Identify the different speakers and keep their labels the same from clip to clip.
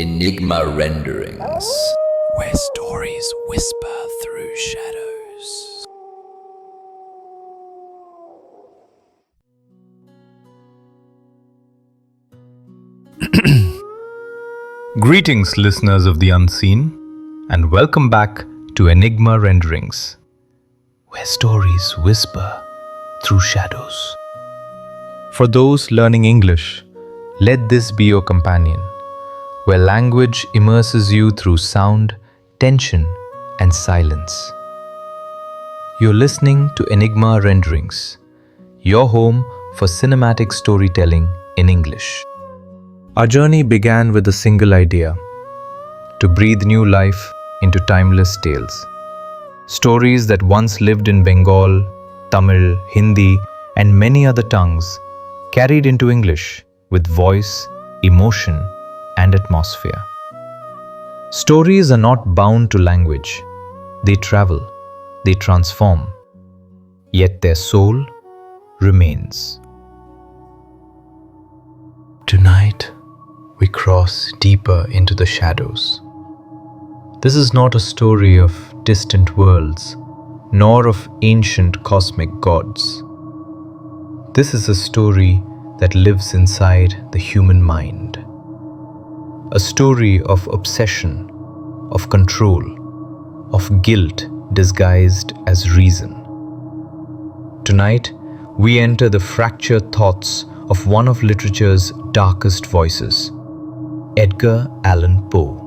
Speaker 1: Enigma renderings, where stories whisper through shadows.
Speaker 2: Greetings, listeners of the unseen, and welcome back to Enigma Renderings, where stories whisper through shadows. For those learning English, let this be your companion, where language immerses you through sound, tension, and silence. You're listening to Enigma Renderings, your home for cinematic storytelling in English. Our journey began with a single idea: to breathe new life into timeless tales. Stories that once lived in Bengal, Tamil, Hindi, and many other tongues, carried into English with voice, emotion, and atmosphere. Stories are not bound to language. They travel, they transform, yet their soul remains. Tonight, we cross deeper into the shadows. This is not a story of distant worlds, nor of ancient cosmic gods. This is a story that lives inside the human mind. A story of obsession, of control, of guilt disguised as reason. Tonight, we enter the fractured thoughts of one of literature's darkest voices, Edgar Allan Poe.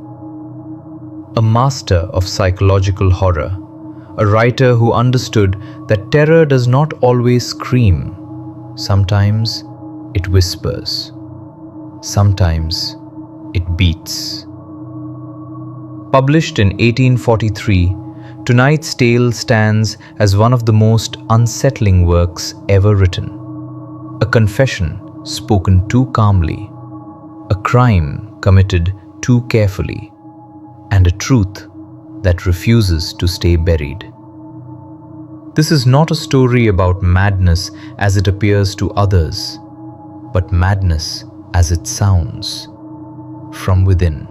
Speaker 2: A master of psychological horror, a writer who understood that terror does not always scream. Sometimes it whispers. Sometimes it beats. Published in 1843, tonight's tale stands as one of the most unsettling works ever written. A confession spoken too calmly, a crime committed too carefully, and a truth that refuses to stay buried. This is not a story about madness as it appears to others, but madness as it sounds from within.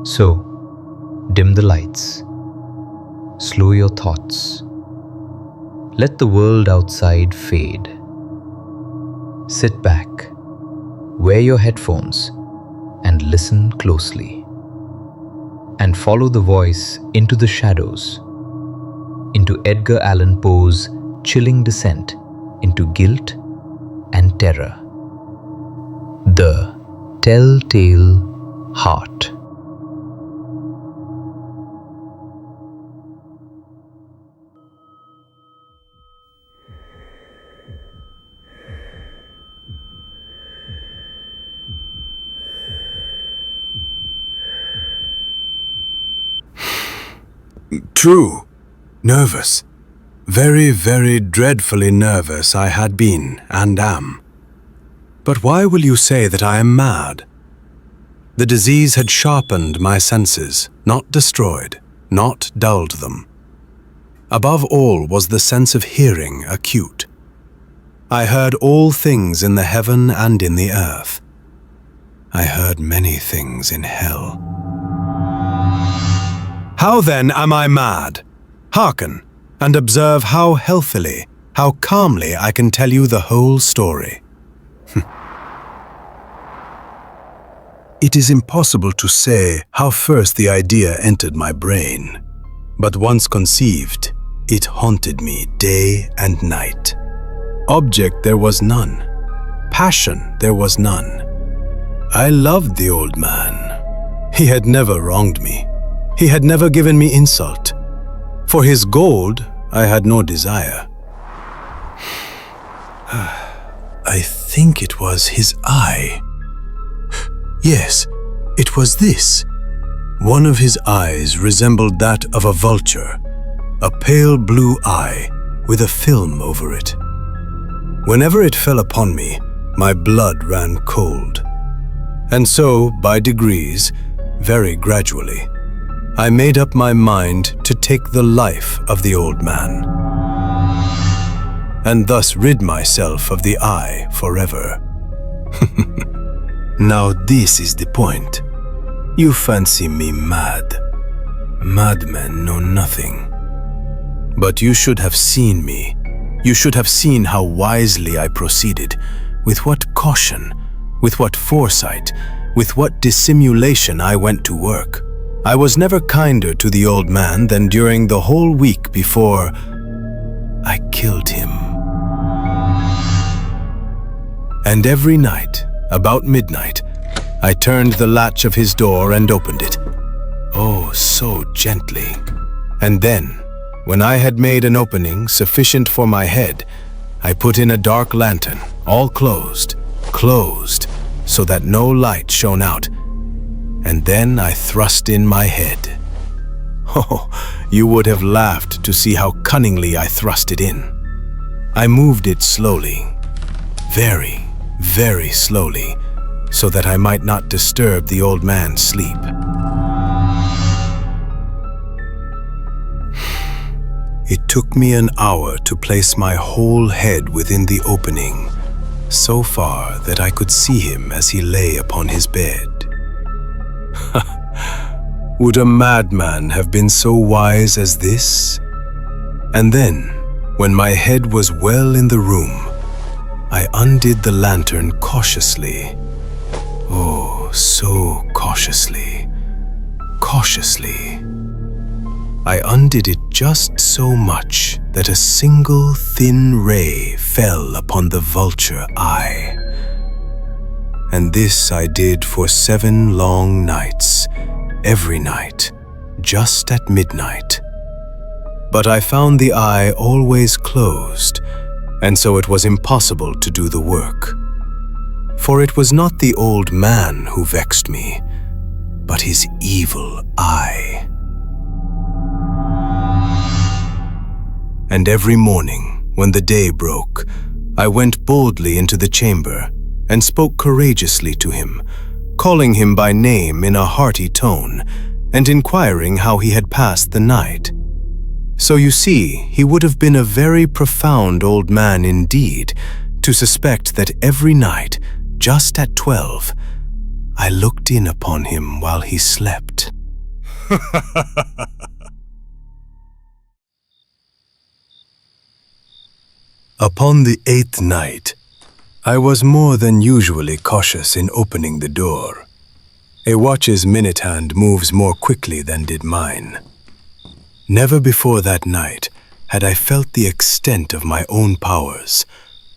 Speaker 2: So, dim the lights, slow your thoughts, let the world outside fade. Sit back, wear your headphones, and listen closely. And follow the voice into the shadows, into Edgar Allan Poe's chilling descent into guilt and terror. The Telltale Heart.
Speaker 3: True. Nervous. Very, very dreadfully nervous I had been and am. But why will you say that I am mad? The disease had sharpened my senses, not destroyed, not dulled them. Above all was the sense of hearing acute. I heard all things in the heaven and in the earth. I heard many things in hell. How then am I mad? Hearken, and observe how healthily, how calmly I can tell you the whole story. It is impossible to say how first the idea entered my brain, but once conceived, it haunted me day and night. Object there was none, passion there was none. I loved the old man. He had never wronged me. He had never given me insult. For his gold, I had no desire. I think it was his eye. Yes, it was this. One of his eyes resembled that of a vulture, a pale blue eye with a film over it. Whenever it fell upon me, my blood ran cold. And so, by degrees, very gradually, I made up my mind to take the life of the old man, and thus rid myself of the eye forever. Now this is the point. You fancy me mad. Madmen know nothing. But you should have seen me. You should have seen how wisely I proceeded, with what caution, with what foresight, with what dissimulation I went to work. I was never kinder to the old man than during the whole week before I killed him. And every night, about midnight, I turned the latch of his door and opened it. Oh, so gently. And then, when I had made an opening sufficient for my head, I put in a dark lantern, all closed, so that no light shone out. And then I thrust in my head. Oh, you would have laughed to see how cunningly I thrust it in. I moved it slowly, very, very slowly, so that I might not disturb the old man's sleep. It took me an hour to place my whole head within the opening, so far that I could see him as he lay upon his bed. Would a madman have been so wise as this? And then, when my head was well in the room, I undid the lantern cautiously. Oh, so cautiously, cautiously. I undid it just so much that a single thin ray fell upon the vulture eye. And this I did for 7 long nights, every night, just at midnight. But I found the eye always closed, and so it was impossible to do the work. For it was not the old man who vexed me, but his evil eye. And every morning, when the day broke, I went boldly into the chamber and spoke courageously to him, calling him by name in a hearty tone, and inquiring how he had passed the night. So you see, he would have been a very profound old man indeed, to suspect that every night, just at 12, I looked in upon him while he slept. Upon the 8th night, I was more than usually cautious in opening the door. A watch's minute hand moves more quickly than did mine. Never before that night had I felt the extent of my own powers,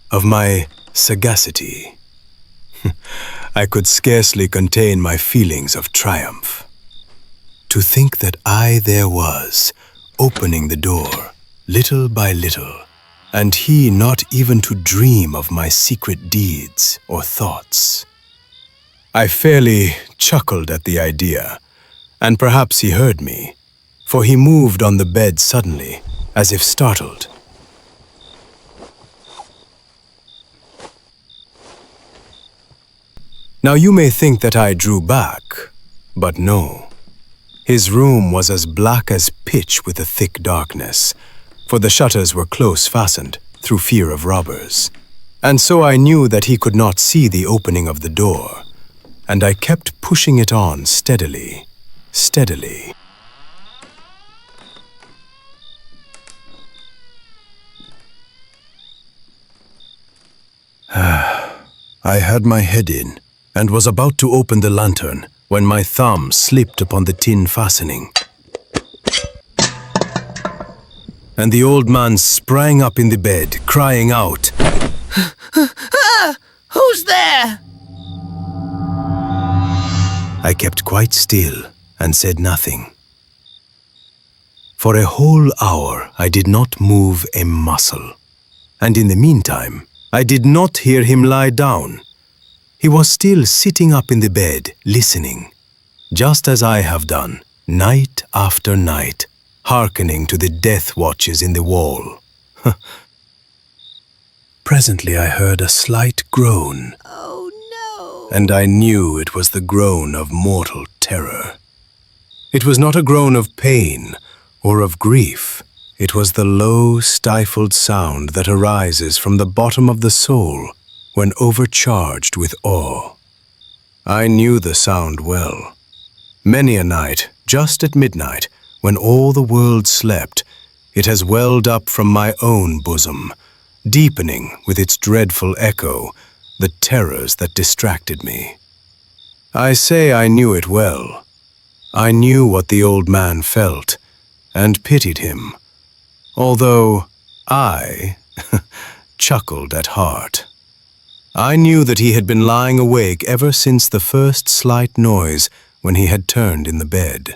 Speaker 3: of my sagacity. I could scarcely contain my feelings of triumph. To think that I there was, opening the door, little by little, and he not even to dream of my secret deeds or thoughts. I fairly chuckled at the idea, and perhaps he heard me, for he moved on the bed suddenly, as if startled. Now you may think that I drew back, but no. His room was as black as pitch with a thick darkness, for the shutters were close fastened through fear of robbers. And so I knew that he could not see the opening of the door, and I kept pushing it on steadily, steadily. I had my head in, and was about to open the lantern when my thumb slipped upon the tin fastening. And the old man sprang up in the bed, crying out,
Speaker 4: Who's there?
Speaker 3: I kept quite still and said nothing. For a whole hour I did not move a muscle, and in the meantime I did not hear him lie down. He was still sitting up in the bed, listening, just as I have done, night after night, hearkening to the death watches in the wall. Presently I heard a slight groan,
Speaker 4: Oh no!
Speaker 3: and I knew it was the groan of mortal terror. It was not a groan of pain or of grief. It was the low, stifled sound that arises from the bottom of the soul when overcharged with awe. I knew the sound well. Many a night, just at midnight, when all the world slept, it has welled up from my own bosom, deepening with its dreadful echo the terrors that distracted me. I say I knew it well. I knew what the old man felt, and pitied him, although I chuckled at heart. I knew that he had been lying awake ever since the first slight noise when he had turned in the bed.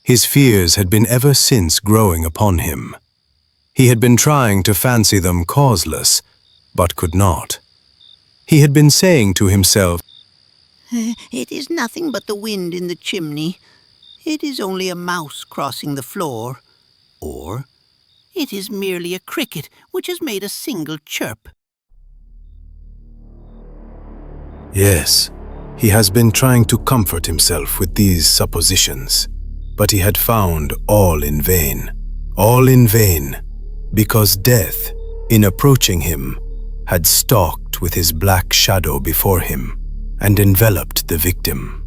Speaker 3: His fears had been ever since growing upon him. He had been trying to fancy them causeless, but could not. He had been saying to himself,
Speaker 4: It is nothing but the wind in the chimney. It is only a mouse crossing the floor. Or, it is merely a cricket which has made a single chirp.
Speaker 3: yes, he has been trying to comfort himself with these suppositions, but he had found all in vain, because death, in approaching him, had stalked with his black shadow before him and enveloped the victim.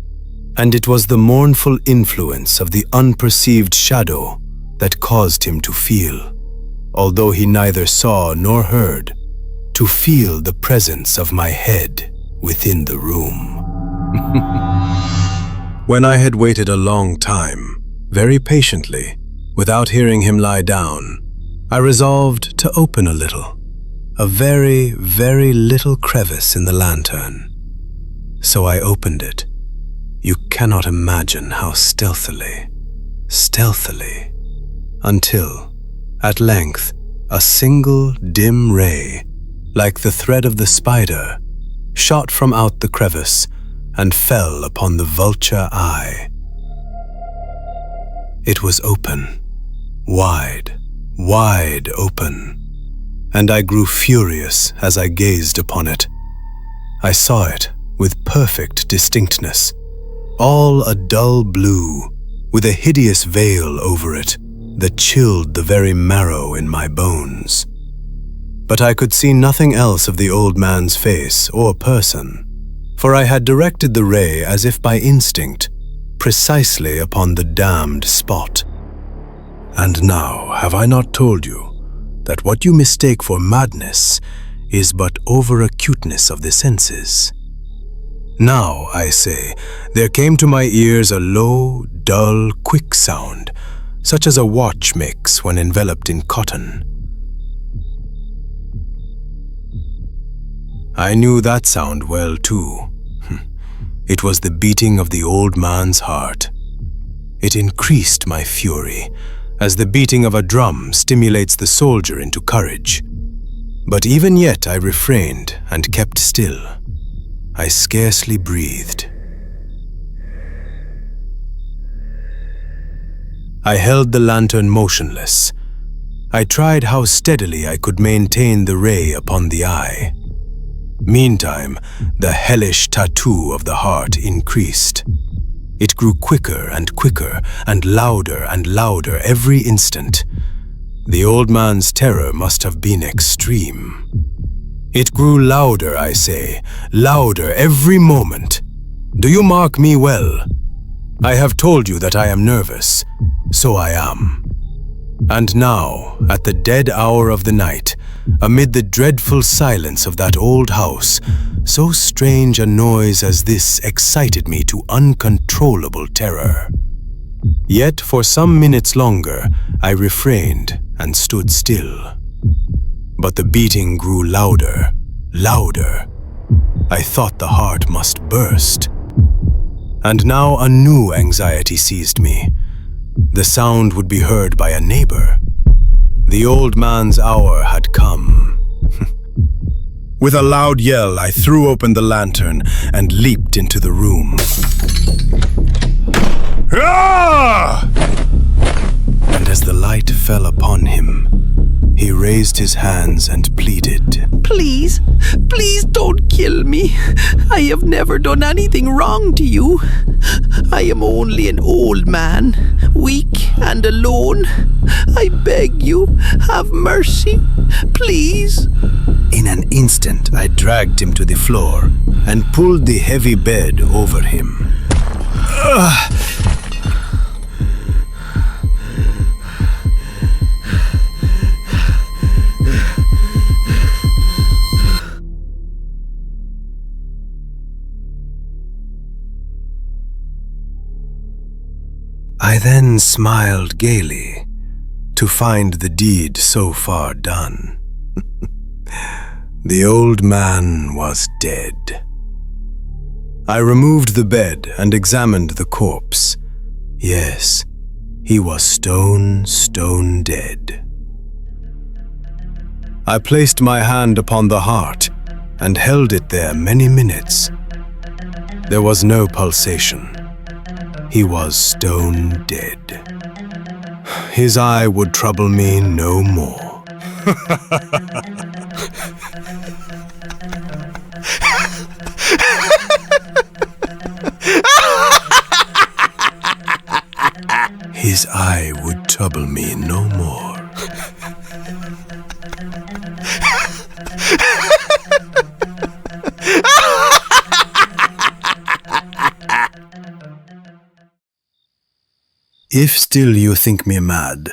Speaker 3: And it was the mournful influence of the unperceived shadow that caused him to feel, although he neither saw nor heard, to feel the presence of my head within the room. When I had waited a long time, very patiently, without hearing him lie down, I resolved to open a little, a very, very little crevice in the lantern. So I opened it. You cannot imagine how stealthily, until, at length, a single dim ray, like the thread of the spider, shot from out the crevice and fell upon the vulture eye. It was open, wide open, and I grew furious as I gazed upon it. I saw it with perfect distinctness, all a dull blue, with a hideous veil over it that chilled the very marrow in my bones. But I could see nothing else of the old man's face or person, for I had directed the ray as if by instinct, precisely upon the damned spot. And now have I not told you that what you mistake for madness is but over-acuteness of the senses? Now, I say, there came to my ears a low, dull, quick sound, such as a watch makes when enveloped in cotton. I knew that sound well, too. It was the beating of the old man's heart. It increased my fury, as the beating of a drum stimulates the soldier into courage. But even yet I refrained and kept still. I scarcely breathed. I held the lantern motionless. I tried how steadily I could maintain the ray upon the eye. Meantime, the hellish tattoo of the heart increased. It grew quicker and quicker, and louder every instant. The old man's terror must have been extreme. It grew louder, I say, louder every moment. Do you mark me well? I have told you that I am nervous, so I am. And now, at the dead hour of the night, amid the dreadful silence of that old house, so strange a noise as this excited me to uncontrollable terror. Yet for some minutes longer, I refrained and stood still. But the beating grew louder. I thought the heart must burst. And now a new anxiety seized me. The sound would be heard by a neighbor. The old man's hour had come. With a loud yell, I threw open the lantern and leaped into the room. Ah! And as the light fell upon him, he raised his hands and pleaded,
Speaker 4: Please, please don't kill me. I have never done anything wrong to you. I am only an old man, weak and alone. I beg you, have mercy, please."
Speaker 3: In an instant, I dragged him to the floor and pulled the heavy bed over him. I then smiled gaily to find the deed so far done. The old man was dead. I removed the bed and examined the corpse. Yes, he was stone dead. I placed my hand upon the heart and held it there many minutes. There was no pulsation. He was stone dead. His eye would trouble me no more. His eye would trouble me no more. If still you think me mad,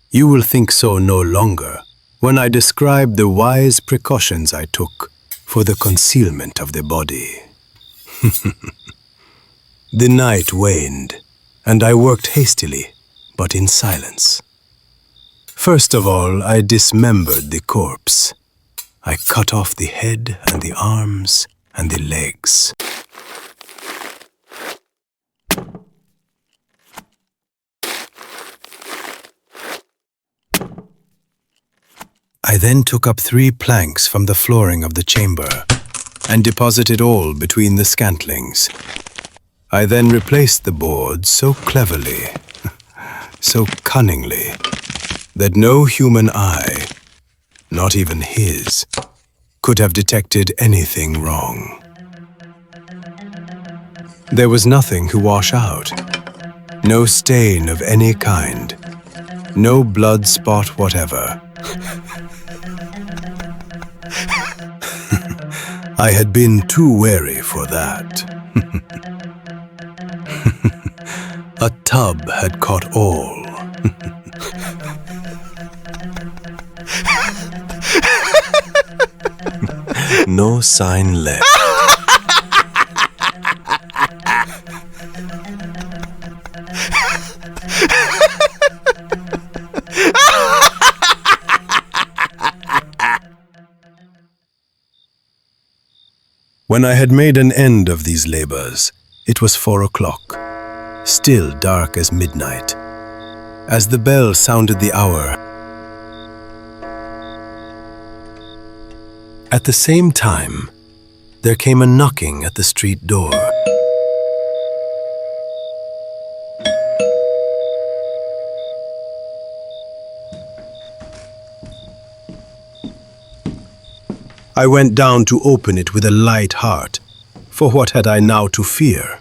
Speaker 3: you will think so no longer when I describe the wise precautions I took for the concealment of the body. The night waned, and I worked hastily, but in silence. First of all, I dismembered the corpse. I cut off the head and the arms and the legs. I then took up 3 planks from the flooring of the chamber and deposited all between the scantlings. I then replaced the boards so cleverly, so cunningly, that no human eye, not even his, could have detected anything wrong. There was nothing to wash out, no stain of any kind, no blood spot whatever. I had been too wary for that. A tub had caught all. No sign left. When I had made an end of these labors, it was 4 o'clock, still dark as midnight. As the bell sounded the hour, at the same time, there came a knocking at the street door. I went down to open it with a light heart, for what had I now to fear?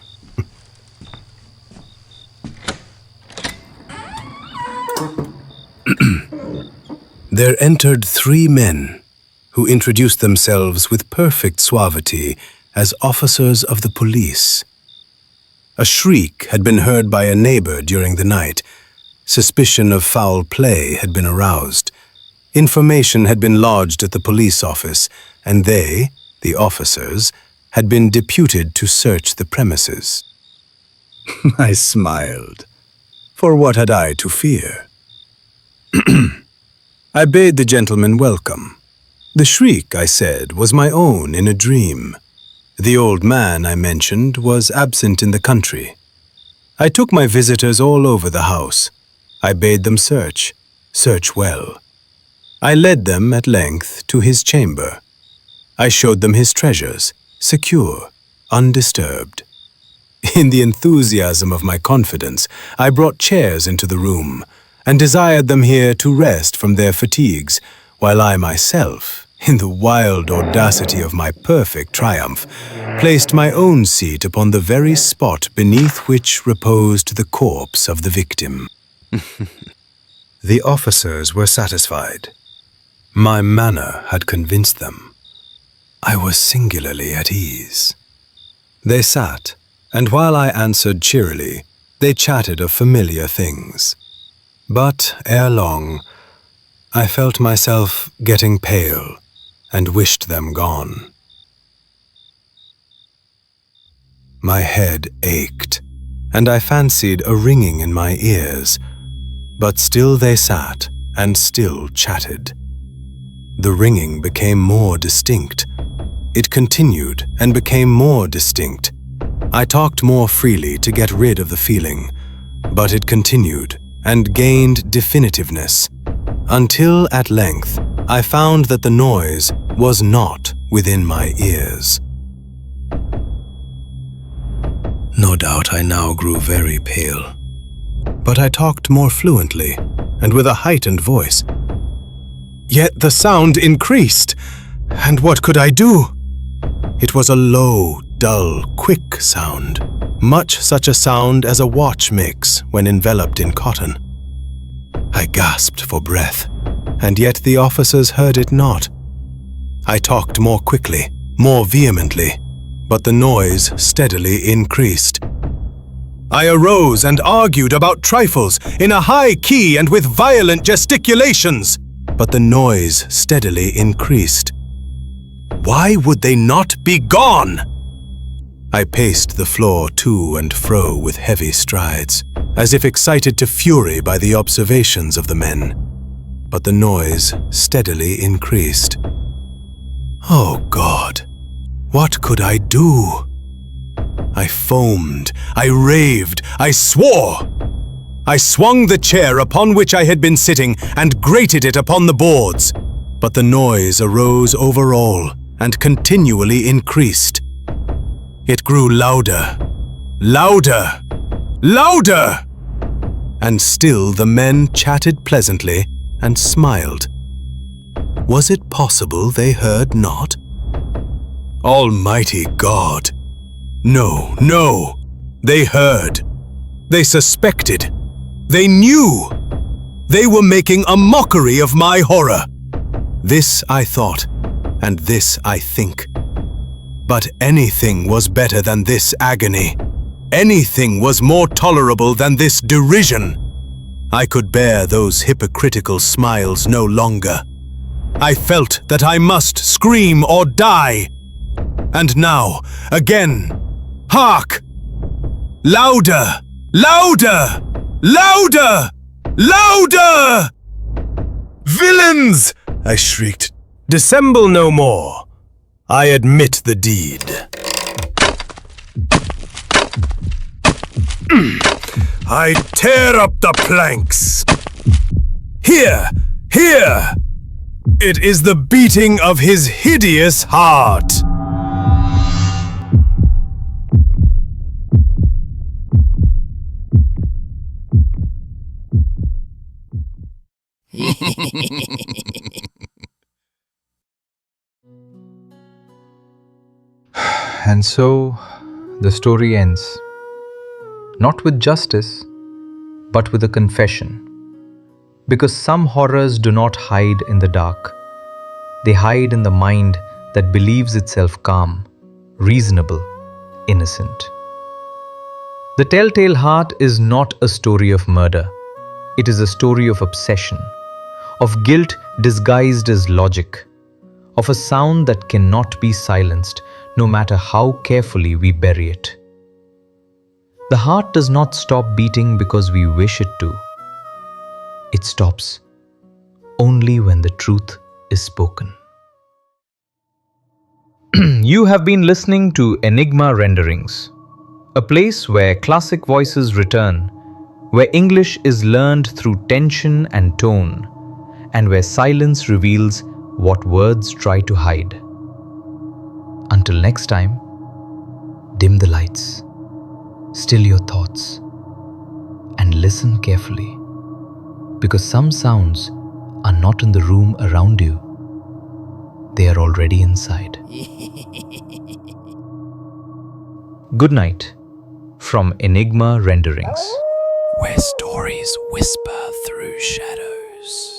Speaker 3: There entered 3 men, who introduced themselves with perfect suavity as officers of the police. A shriek had been heard by a neighbor during the night. Suspicion of foul play had been aroused. Information had been lodged at the police office, and they, the officers, had been deputed to search the premises. I smiled, for what had I to fear? I bade the gentleman welcome. The shriek, I said, was my own in a dream. The old man, I mentioned, was absent in the country. I took my visitors all over the house. I bade them search well. I led them at length to his chamber. I showed them his treasures, secure, undisturbed. In the enthusiasm of my confidence, I brought chairs into the room and desired them here to rest from their fatigues, while I myself, in the wild audacity of my perfect triumph, placed my own seat upon the very spot beneath which reposed the corpse of the victim. The officers were satisfied. My manner had convinced them. I was singularly at ease. They sat, and while I answered cheerily, they chatted of familiar things. But ere long, I felt myself getting pale and wished them gone. My head ached, and I fancied a ringing in my ears, but still they sat and still chatted. The ringing became more distinct. It continued and became more distinct. I talked more freely to get rid of the feeling, but it continued and gained definitiveness, until at length I found that the noise was not within my ears. No doubt I now grew very pale, but I talked more fluently and with a heightened voice. Yet the sound increased, and what could I do? It was a low, dull, quick sound, much such a sound as a watch makes when enveloped in cotton. I gasped for breath, and yet the officers heard it not. I talked more quickly, more vehemently, but the noise steadily increased. I arose and argued about trifles in a high key and with violent gesticulations, but the noise steadily increased. Why would they not be gone? I paced the floor to and fro with heavy strides, as if excited to fury by the observations of the men, but the noise steadily increased. Oh God, what could I do? I foamed, I raved, I swore. I swung the chair upon which I had been sitting and grated it upon the boards, but the noise arose over all and continually increased. It grew louder, louder, louder, and still the men chatted pleasantly and smiled. Was it possible they heard not? Almighty God! No, no! They heard. They suspected. They knew. They were making a mockery of my horror. This I thought, and this I think. But anything was better than this agony. Anything was more tolerable than this derision. I could bear those hypocritical smiles no longer. I felt that I must scream or die. And now, again, hark! Louder! Louder! Louder! Louder! Villains! I shrieked. Dissemble no more. I admit the deed. I tear up the planks. Here! Here! It is the beating of his hideous heart.
Speaker 2: And so, the story ends. Not with justice, but with a confession. Because some horrors do not hide in the dark. They hide in the mind that believes itself calm, reasonable, innocent. The Telltale Heart is not a story of murder. It is a story of obsession, of guilt disguised as logic, of a sound that cannot be silenced no matter how carefully we bury it. The heart does not stop beating because we wish it to. It stops only when the truth is spoken. You have been listening to Enigma Renderings, a place where classic voices return, where English is learned through tension and tone, and where silence reveals what words try to hide. Until next time, dim the lights, still your thoughts, and listen carefully, because some sounds are not in the room around you, they are already inside. Good night from Enigma Renderings.
Speaker 1: where stories whisper through shadows.